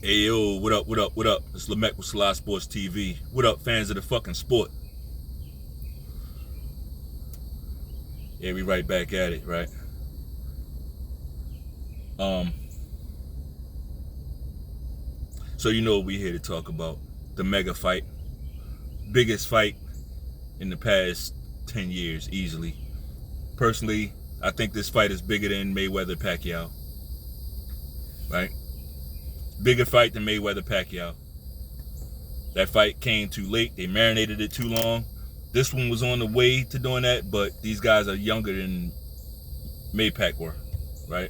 Hey yo, what up, what up, what up? It's Lamech with Selah Sports TV. What up, fans of the fucking sport? Yeah, we right back at it, right? So you know what we here to talk about. The mega fight. Biggest fight in the past 10 years, easily. Personally, I think this fight is bigger than Mayweather-Pacquiao. Right? Bigger fight than Mayweather-Pacquiao. That fight came too late. They marinated it too long. This one was on the way to doing that, but these guys are younger than Maypac were, right?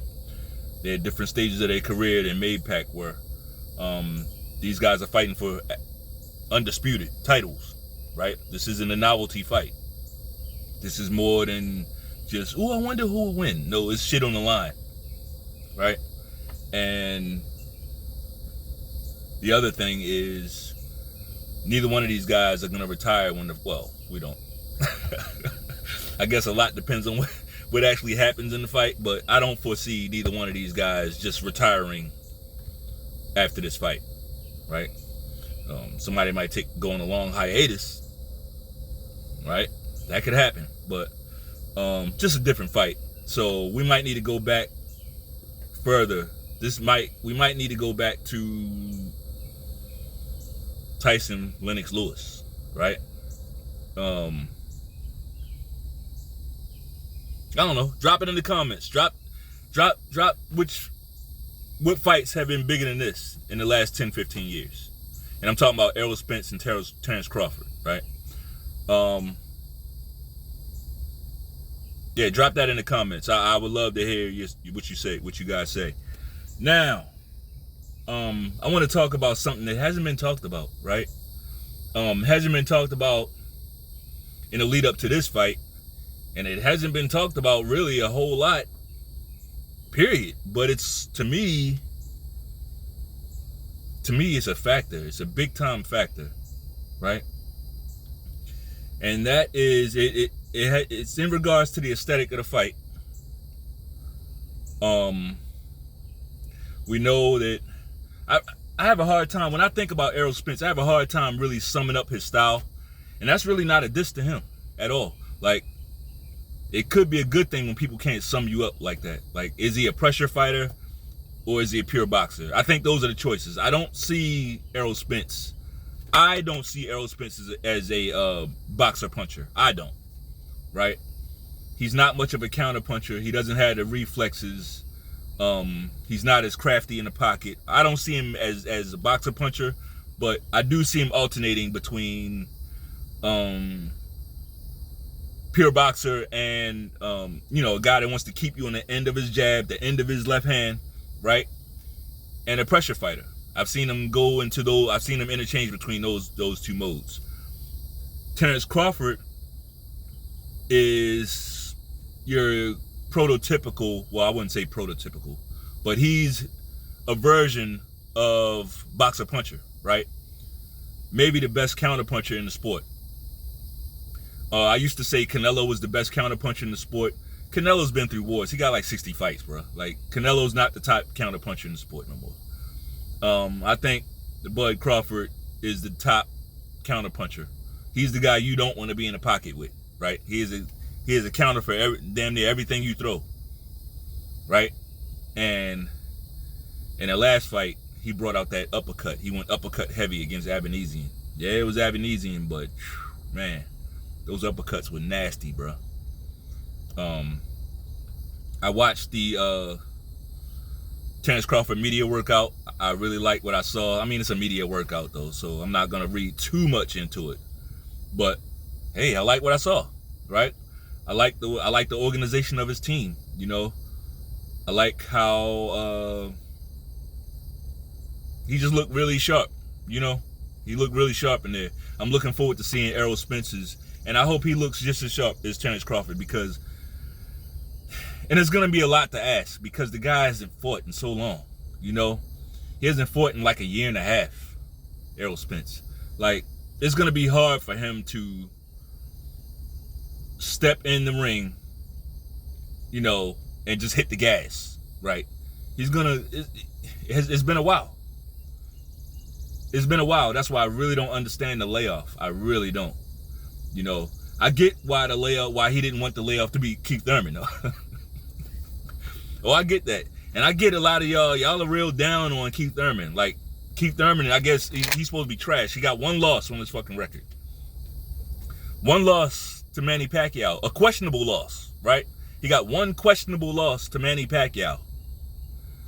They're at different stages of their career than Maypac were. These guys are fighting for undisputed titles, right? This isn't a novelty fight. This is more than just, oh, I wonder who will win. No, it's shit on the line, right? And the other thing is, neither one of these guys are going to retire well, we don't. I guess a lot depends on what actually happens in the fight, but I don't foresee neither one of these guys just retiring after this fight, right? Somebody might go on a long hiatus, right? That could happen, but just a different fight. So we might need to go back further. We might need to go back to Tyson Lennox Lewis, right? I don't know. Drop it in the comments. Drop what fights have been bigger than this in the last 10, 15 years. And I'm talking about Errol Spence and Terence Crawford, right? Yeah, drop that in the comments. I would love to hear what you guys say. Now, I want to talk about something that hasn't been talked about, right? Hasn't been talked about in the lead up to this fight, and it hasn't been talked about really a whole lot, period. But it's, to me, it's a factor. It's a big time factor, right? And that is it's in regards to the aesthetic of the fight. We know that I have a hard time when I think about Errol Spence. I have a hard time really summing up his style, and that's really not a diss to him at all. Like, it could be a good thing when people can't sum you up like that. Like, is he a pressure fighter or is he a pure boxer? I think those are the choices. I don't see Errol Spence as a boxer puncher. I don't, right? He's not much of a counter puncher. He doesn't have the reflexes. He's not as crafty in the pocket. I don't see him as a boxer puncher, but I do see him alternating between pure boxer and a guy that wants to keep you on the end of his jab, the end of his left hand, right? And a pressure fighter. I've seen him go into those. I've seen him interchange between those two modes. Terence Crawford is your prototypical, well, I wouldn't say prototypical, but he's a version of boxer puncher, right? Maybe the best counter puncher in the sport. I used to say Canelo was the best counter puncher in the sport. Canelo's been through wars. He got like 60 fights, bro. Like, Canelo's not the top counter puncher in the sport no more. I think the Bud Crawford is the top counter puncher. He's the guy you don't want to be in the pocket with, right? He is a counter for damn near everything you throw, right? And in the last fight, he brought out that uppercut. He went uppercut heavy against Abanesian. Yeah, it was Abanesian, but man, those uppercuts were nasty, bro. I watched the Terence Crawford media workout. I really like what I saw. I mean, it's a media workout though, so I'm not gonna read too much into it. But hey, I like what I saw, right? I like the organization of his team. I like how he just looked really sharp. He looked really sharp in there. I'm looking forward to seeing Errol Spence'S, and I hope he looks just as sharp as Terence Crawford, because, and it's gonna be a lot to ask because the guy hasn't fought in so long. He hasn't fought in like a year and a half. Errol Spence, like, it's gonna be hard for him to step in the ring, and just hit the gas, right? It's been a while. It's been a while. That's why I really don't understand the layoff. I really don't. You know, I get why he didn't want the layoff to be Keith Thurman, though. Oh, I get that. And I get a lot of y'all are real down on Keith Thurman. Like, Keith Thurman, I guess he's supposed to be trash. He got one loss on his fucking record. One loss to Manny Pacquiao. A questionable loss, right? He got one questionable loss to Manny Pacquiao.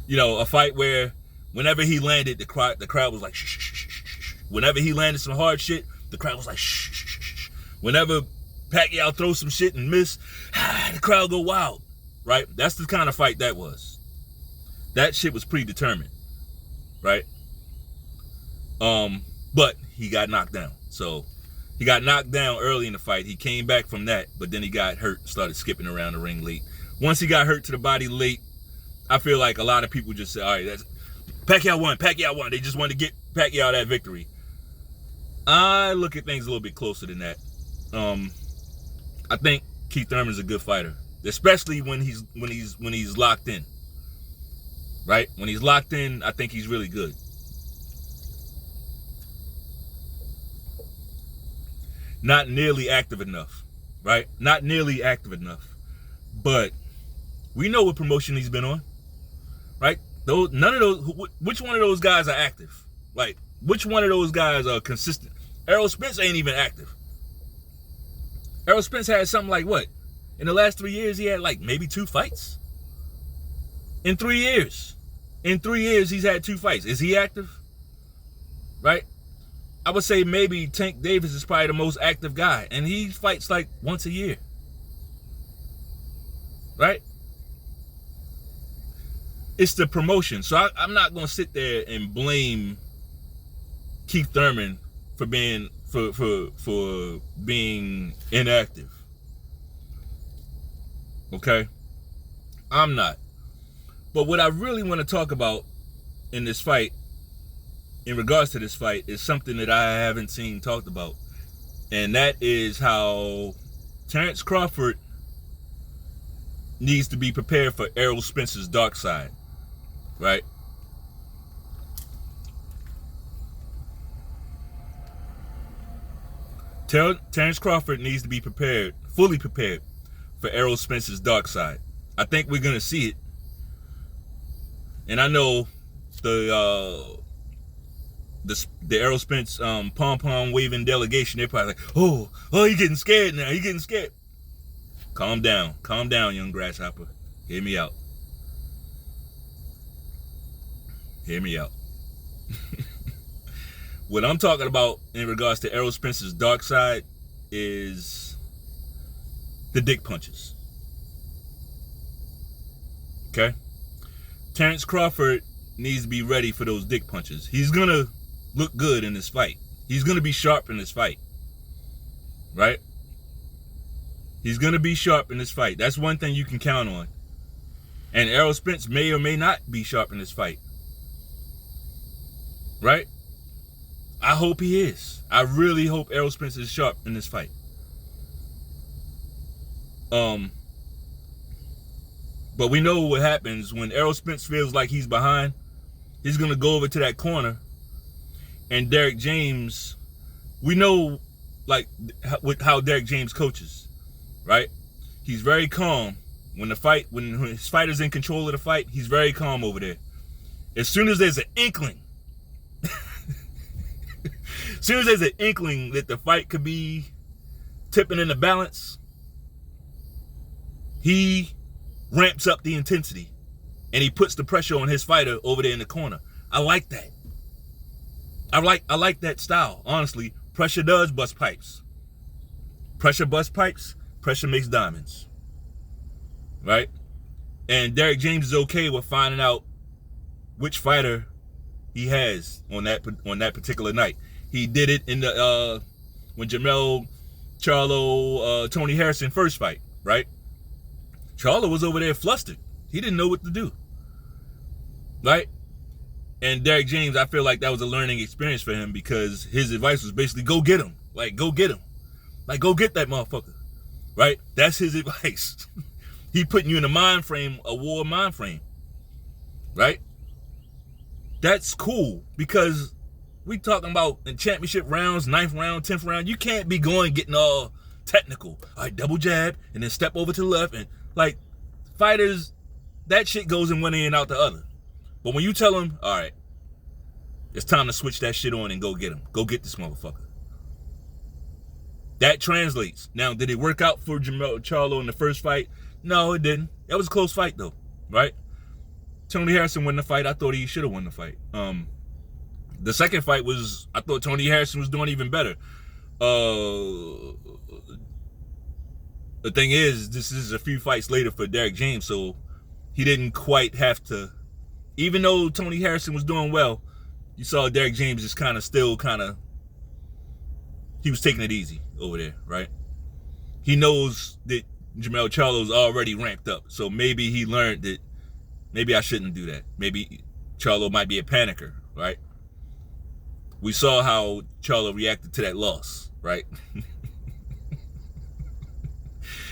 You know, a fight where whenever he landed, the crowd was like, shh, shh, shh, shh, shh. Whenever he landed some hard shit, the crowd was like, shh, shh, shh, shh. Whenever Pacquiao throws some shit and miss, the crowd go wild, right? That's the kind of fight that was. That shit was predetermined, right? But he got knocked down. So he got knocked down early in the fight. He came back from that, but then he got hurt, started skipping around the ring late. Once he got hurt to the body late, I feel like a lot of people just say, all right, that's Pacquiao won. They just wanted to get Pacquiao that victory. I look at things a little bit closer than that. I think Keith Thurman's a good fighter, especially when he's locked in. Right? When he's locked in, I think he's really good. Not nearly active enough, right? Not nearly active enough. But we know what promotion he's been on, right? None of those. Which one of those guys are active? Like, which one of those guys are consistent? Errol Spence ain't even active. Errol Spence had something like what? In the last 3 years, he had like maybe 2 fights. In 3 years. In 3 years, he's had 2 fights. Is he active? Right? I would say maybe Tank Davis is probably the most active guy. And he fights like once a year. Right? It's the promotion. So I'm not going to sit there and blame Keith Thurman for being for being inactive. Okay? I'm not. But what I really want to talk about in this fight, in regards to this fight, is something that I haven't seen talked about. And that is how Terence Crawford needs to be prepared for Errol Spence's dark side. Right? Terence Crawford needs to be prepared, fully prepared for Errol Spence's dark side. I think we're going to see it. And I know the Errol Spence pom-pom waving delegation, they're probably like, oh, you're getting scared now. You're getting scared. Calm down, young grasshopper. Hear me out. Hear me out. What I'm talking about in regards to Errol Spence's dark side is the dick punches. Okay? Terence Crawford needs to be ready for those dick punches. He's going to look good in this fight. He's going to be sharp in this fight. Right? He's going to be sharp in this fight. That's one thing you can count on. And Errol Spence may or may not be sharp in this fight. Right? I hope he is. I really hope Errol Spence is sharp in this fight. But we know what happens when Errol Spence feels like he's behind. He's going to go over to that corner. And Derek James, we know like how Derek James coaches, right? He's very calm. When his fighter's in control of the fight, he's very calm over there. As soon as there's an inkling, that the fight could be tipping in the balance, he ramps up the intensity and he puts the pressure on his fighter over there in the corner. I like that. I like that style. Honestly, pressure does bust pipes. Pressure busts pipes. Pressure makes diamonds. Right? And Derek James is okay with finding out which fighter he has on that particular night. He did it in the when Jamel Charlo Tony Harrison first fight, right? Charlo was over there flustered. He didn't know what to do. Right? And Derek James, I feel like that was a learning experience for him because his advice was basically go get him. Like, go get him. Like, go get that motherfucker. Right? That's his advice. He putting you in a mind frame, a war mind frame. Right? That's cool because We talking about in championship rounds, 9th round, 10th round. You can't be getting all technical. All right, double jab and then step over to the left. And like fighters, that shit goes in one ear and out the other. But when you tell them, all right, it's time to switch that shit on and go get him. Go get this motherfucker. That translates. Now, did it work out for Jermell Charlo in the first fight? No, it didn't. That was a close fight, though, right? Tony Harrison won the fight. I thought he should have won the fight. The second fight was, I thought Tony Harrison was doing even better. The thing is, this is a few fights later for Derek James, so he didn't quite have to, even though Tony Harrison was doing well, you saw Derek James just he was taking it easy over there, right? He knows that Jermell Charlo's already ramped up, so maybe he learned that maybe I shouldn't do that. Maybe Charlo might be a panicker, right? We saw how Charlo reacted to that loss, right?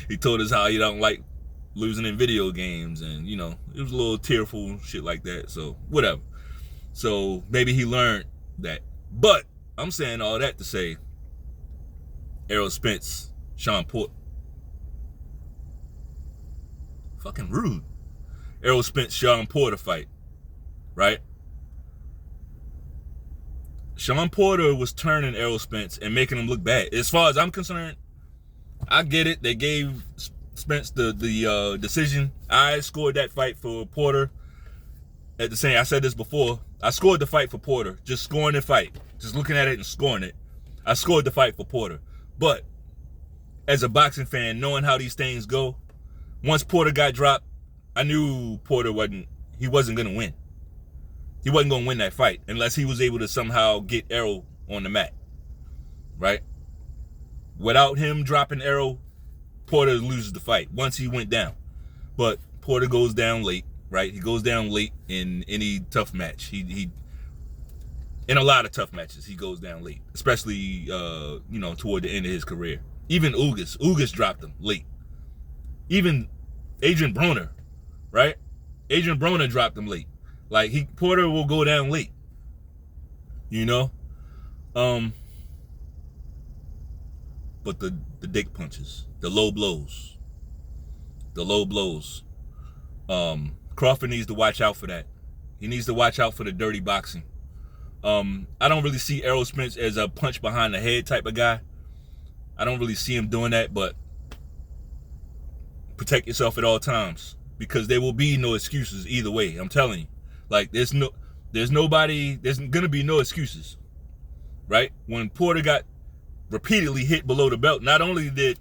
He told us how he don't like losing in video games, and it was a little tearful shit like that, so whatever. So maybe he learned that. But I'm saying all that to say Errol Spence, Sean Porter. Fucking rude. Errol Spence, Sean Porter fight, right? Sean Porter was turning Errol Spence and making him look bad. As far as I'm concerned, I get it. They gave Spence the decision. I scored that fight for Porter. At the same, I said this before. I scored the fight for Porter. Just scoring the fight. Just looking at it and scoring it. I scored the fight for Porter. But as a boxing fan, knowing how these things go, once Porter got dropped, I knew Porter wasn't going to win. He wasn't going to win that fight unless he was able to somehow get Errol on the mat, right? Without him dropping Errol, Porter loses the fight once he went down. But Porter goes down late, right? He goes down late in any tough match. He in a lot of tough matches, he goes down late, especially toward the end of his career. Even Ugas dropped him late. Even Adrian Broner, right? Adrian Broner dropped him late. Like Porter will go down late. But the dick punches, the low blows. Crawford needs to watch out for that. He needs to watch out for the dirty boxing. I don't really see Errol Spence as a punch behind the head type of guy. I don't really see him doing that, but protect yourself at all times because there will be no excuses either way. I'm telling you. Like there's gonna be no excuses, right? When Porter got repeatedly hit below the belt, not only did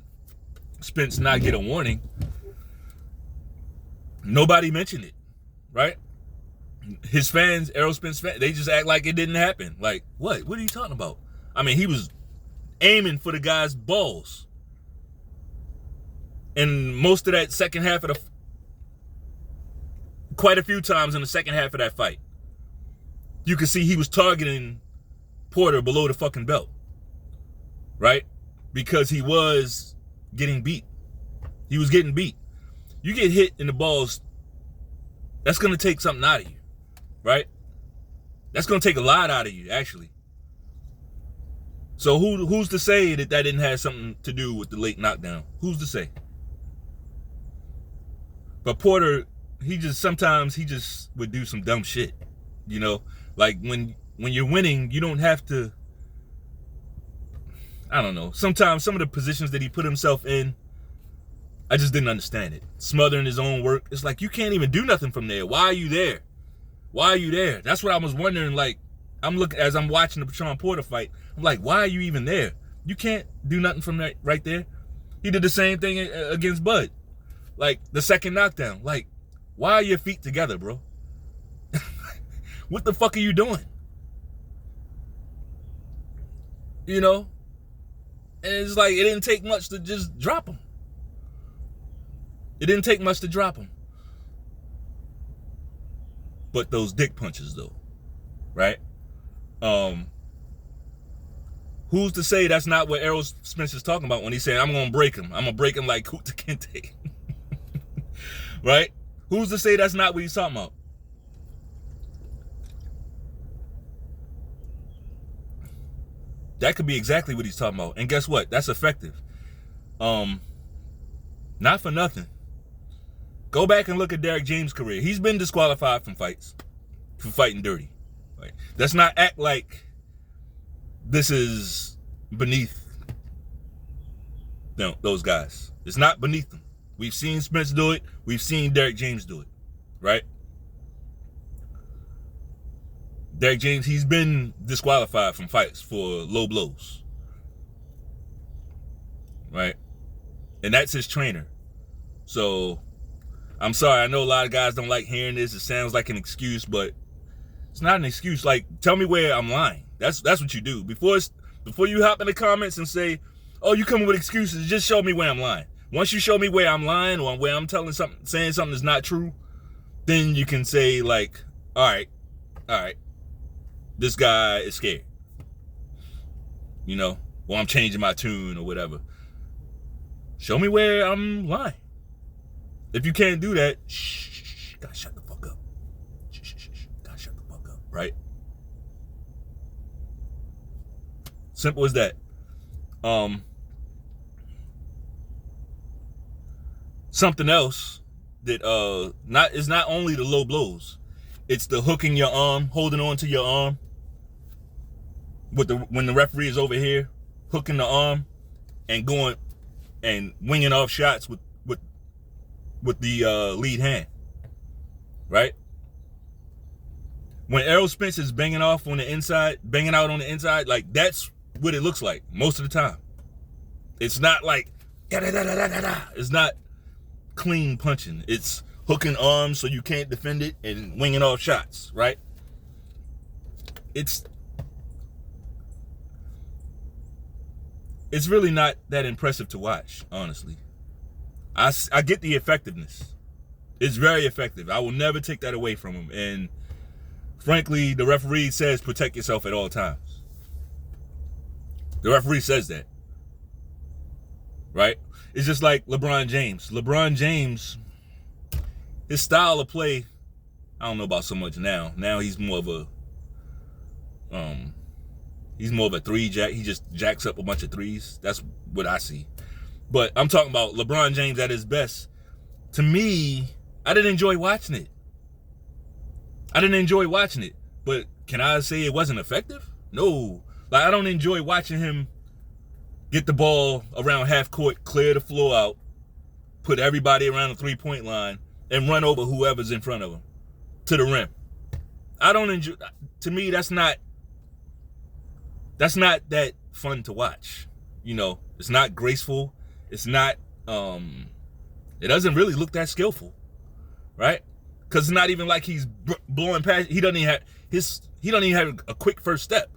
Spence not get a warning, nobody mentioned it, right? His fans, Errol Spence fans, they just act like it didn't happen. Like, what? What are you talking about? I mean, he was aiming for the guy's balls. And most of that second half of quite a few times in the second half of that fight, you could see he was targeting Porter below the fucking belt. Right? Because he was getting beat. He was getting beat. You get hit in the balls, that's going to take something out of you. Right? That's going to take a lot out of you, actually. So who's to say that didn't have something to do with the late knockdown? Who's to say? But Porter, sometimes he just would do some dumb shit. Like when you're winning, you don't have to, I don't know. Sometimes some of the positions that he put himself in, I just didn't understand it. Smothering his own work. It's like, you can't even do nothing from there. Why are you there? Why are you there? That's what I was wondering. Like, as I'm watching the Sean Porter fight, I'm like, why are you even there? You can't do nothing from that right there. He did the same thing against Bud. Like, the second knockdown. Like, why are your feet together, bro? What the fuck are you doing? And it's like, it didn't take much to just drop him. It didn't take much to drop him. But those dick punches, though, right? Who's to say that's not what Errol Spence is talking about when he's saying, I'm going to break him. I'm going to break him like Kuta Kinte. Right? Who's to say that's not what he's talking about? That could be exactly what he's talking about. And guess what? That's effective. Not for nothing. Go back and look at Derek James' career. He's been disqualified from fights for fighting dirty. Right? Let's not act like this is beneath those guys. It's not beneath them. We've seen Spence do it. We've seen Derek James do it. Right? Derek James, he's been disqualified from fights for low blows. Right? And that's his trainer. So, I'm sorry. I know a lot of guys don't like hearing this. It sounds like an excuse, but it's not an excuse. Like, tell me where I'm lying. That's what you do. Before you hop in the comments and say, oh, you coming with excuses, just show me where I'm lying. Once you show me where I'm lying or where I'm saying something that's not true, then you can say, like, all right, this guy is scared. Or I'm changing my tune or whatever. Show me where I'm lying. If you can't do that, gotta shut the fuck up. Gotta shut the fuck up, right? Simple as that. Something else that is not only the low blows, it's the hooking your arm, holding on to your arm. When the referee is over here, hooking the arm and going and winging off shots with the lead hand, right? When Errol Spence is banging out on the inside, like that's what it looks like most of the time. It's not like it's not clean punching. It's hooking arms so you can't defend it and winging off shots, right? It's really not that impressive to watch, honestly. I get the effectiveness. It's very effective. I will never take that away from him. And frankly, the referee says protect yourself at all times. The referee says that. Right? It's just like LeBron James. LeBron James, his style of play, I don't know about so much now. Now he's more of a three jack. He just jacks up a bunch of threes. That's what I see. But I'm talking about LeBron James at his best. To me, I didn't enjoy watching it. But can I say it wasn't effective? No. Like, I don't enjoy watching him get the ball around half court, clear the floor out, put everybody around the 3-point line, and run over whoever's in front of him to the rim. I don't enjoy. To me, that's not that fun to watch. It's not graceful. It's not, it doesn't really look that skillful, right? Because it's not even like he's blowing past. He doesn't even have a quick first step.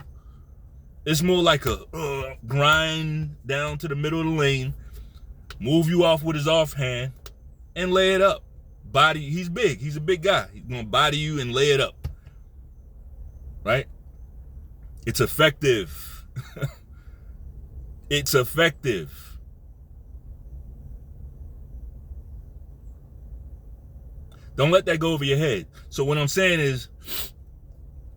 It's more like a grind down to the middle of the lane, move you off with his offhand, and lay it up. Body, he's big. He's a big guy. He's going to body you and lay it up, right? It's effective. It's effective. Don't let that go over your head. So what I'm saying is,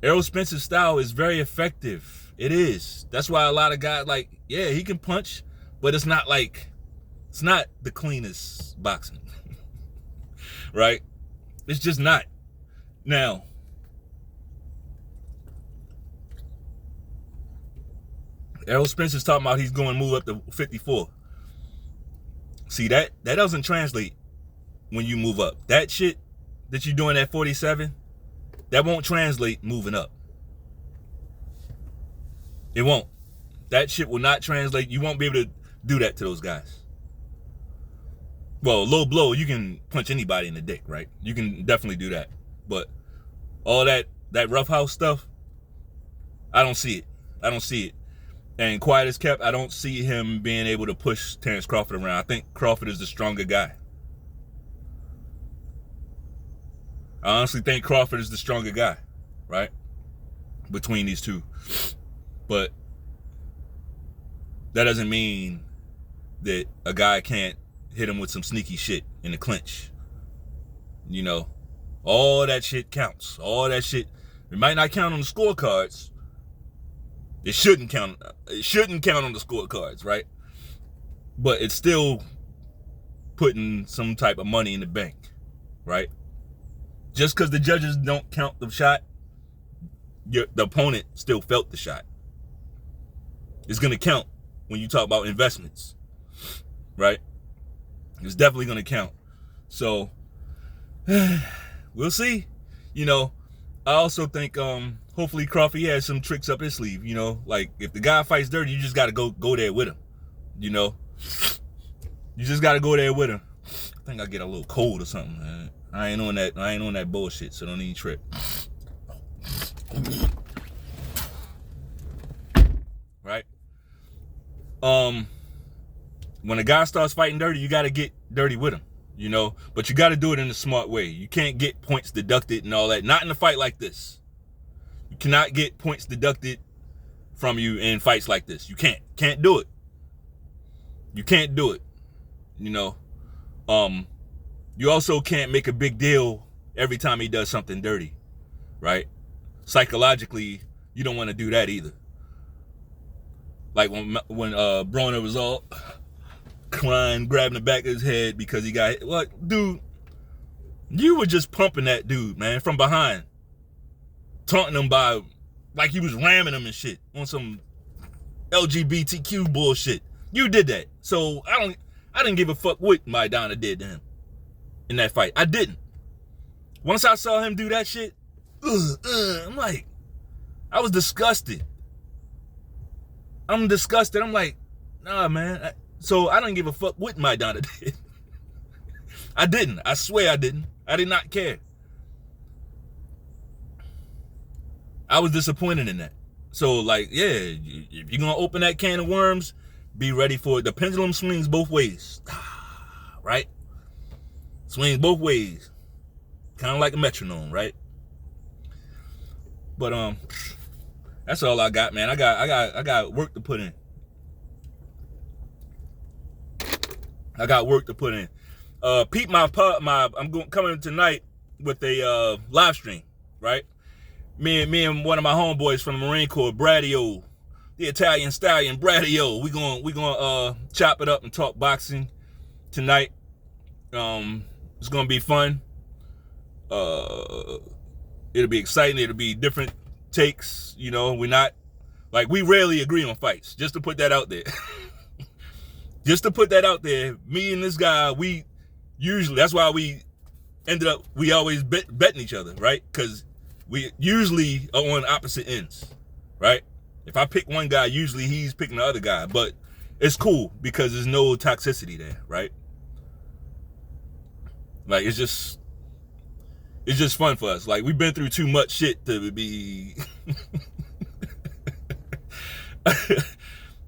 Errol Spence's style is very effective. It is. That's why a lot of guys he can punch, but it's not the cleanest boxing. Right? It's just not. Now, Errol Spence is talking about he's going to move up to 54. See, that doesn't translate when you move up. That shit that you're doing at 47, that won't translate moving up. It won't. That shit will not translate. You won't be able to do that to those guys. Well, low blow, you can punch anybody in the dick, right? You can definitely do that. But all that roughhouse stuff, I don't see it. And quiet as kept, I don't see him being able to push Terence Crawford around. I think Crawford is the stronger guy. I honestly think Crawford is the stronger guy, right? Between these two. But that doesn't mean that a guy can't hit him with some sneaky shit in the clinch. All that shit counts. All that shit, it might not count on the scorecards, It shouldn't count. It shouldn't count on the scorecards, right? But it's still putting some type of money in the bank, right? Just because the judges don't count the shot, the opponent still felt the shot. It's going to count when you talk about investments, right? It's definitely going to count. So we'll see. You know, I also think hopefully Crawford has some tricks up his sleeve. You know, like if the guy fights dirty, you just got to go there with him. You know, you just got to go there with him. I think I get a little cold or something, man. I ain't on that bullshit, so don't even trip. Right? When a guy starts fighting dirty, you got to get dirty with him, you know? But you got to do it in a smart way. You can't get points deducted and all that. Not in a fight like this. You cannot get points deducted from you in fights like this. You can't do it. You can't do it. You know? You also can't make a big deal every time he does something dirty, right? Psychologically, you don't want to do that either. Like when Broner was all crying, grabbing the back of his head because he got hit. What, dude? You were just pumping that dude, man, from behind, taunting him by like he was ramming him and shit on some LGBTQ bullshit. You did that, so I didn't give a fuck what Maidana did to him in that fight. I didn't. Once I saw him do that shit, I'm like, I was disgusted. I'm disgusted. I'm like, nah, man. So I don't give a fuck what Maidana did. I didn't. I swear I didn't. I did not care. I was disappointed in that. So, like, yeah, if you're going to open that can of worms, be ready for it. The pendulum swings both ways. Right? Swings both ways. Kind of like a metronome, right? But, that's all I got, man. I got work to put in. I got work to put in. Pete, I'm coming tonight with a live stream, right? Me and one of my homeboys from the Marine Corps, Bradio, the Italian stallion, Bradio. We gonna chop it up and talk boxing tonight. It's gonna be fun. It'll be exciting. It'll be different takes. You know, we rarely agree on fights. Just to put that out there. Just to put that out there, me and this guy, that's why we always betting each other, right? Because we usually are on opposite ends, right? If I pick one guy, usually he's picking the other guy, but it's cool because there's no toxicity there, right? Like, it's just fun for us. Like, we've been through too much shit to be,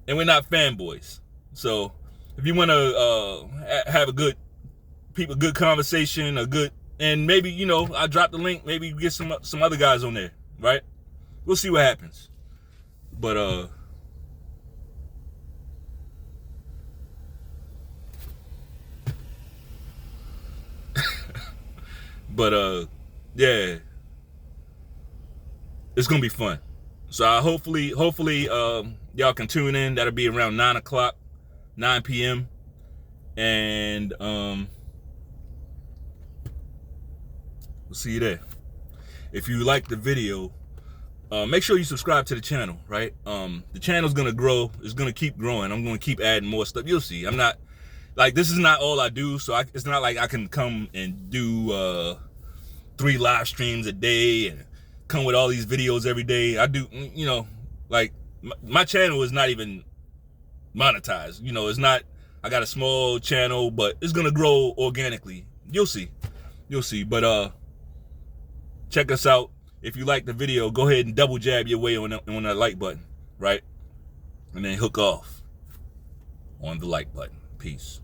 and we're not fanboys. So if you want to have a good conversation, and maybe, you know, I drop the link, maybe get some other guys on there, right? We'll see what happens. But yeah, it's gonna be fun. So hopefully y'all can tune in. That'll be around 9 p.m. And we'll see you there. If you like the video, make sure you subscribe to the channel, right? The channel's gonna grow. It's gonna keep growing. I'm gonna keep adding more stuff. You'll see. I'm not, like, this is not all I do, so it's not like I can come and do 3 live streams a day and come with all these videos every day. I do, you know, like, my channel is not even monetized. You know, it's not, I got a small channel, but it's gonna grow organically. You'll see. But check us out. If you like the video, go ahead and double jab your way on that like button, right? And then hook off on the like button. Peace.